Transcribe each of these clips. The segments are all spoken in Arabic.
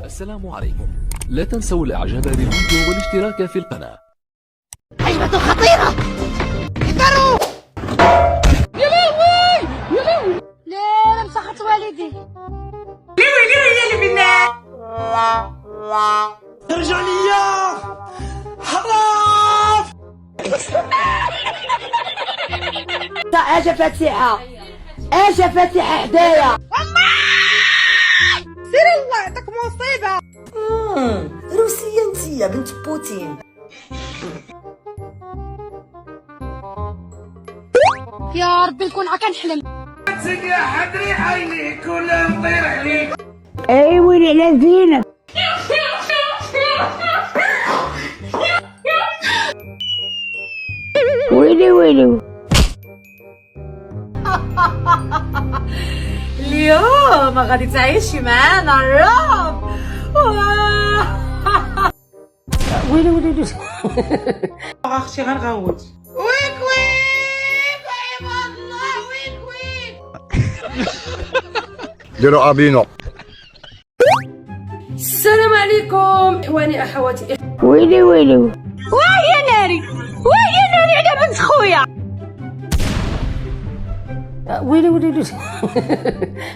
السلام عليكم. لا تنسوا الاعجاب بالفيديو والاشتراك في القناة. هجمة خطيرة. احذروا. يا لهوي يا لهوي. لا مسحت والدي. لوي لوي يا اللي بالنار. ارجع لي حرام. اجا فاتحة اجا فاتحة حدايا. سير الله يعطيك مصيبة. روسية انتيا بنت بوتين. يا ربي نكون عا كنحلم. تسقى حدري عينيك ولا نطير عليك. اي ويلي على زينب. ويلي ويلي. اليوم غادي تعيشي معانا الرعب. ويلي ويلي. اختي غنغوت. ويك ويك عباد الله. ويك ويك. ديروا ابينو. السلام عليكم اخواني اخواتي. ويلي ويلي. واه يا ناري واه يا ناري على بنت خويا. ويلي ويلي.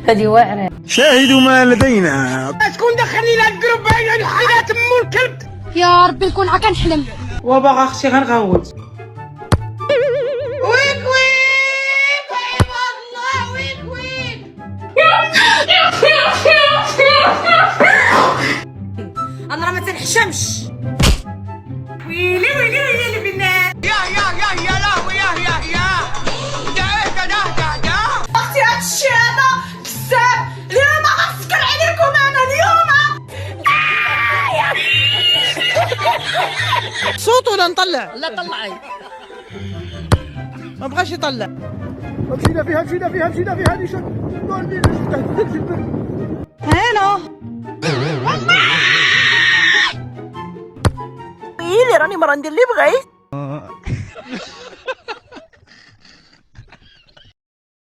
هذه واعره. شاهدوا ما لدينا. شكون دخلني لهاد الجروب هاي حيات مو الكلب. يا ربي نكون عا كنحلم. وباغا اختي غنغوت. ويك ويك عباد الله. ويك ويك. انا راه ما تنحشمش. ويلي ويلي ويلي اللي بالنار. يا لهوي يا دا. اختي هاد الشي هذا كذاب. اليوم غنسكر عليكم انا اليوم. صوت ولا نطلع؟ لا طلعي. ما بغاش يطلع. مشينا فيها هذه شك. هنا ويلي راني مرة ندير اللي بغيت.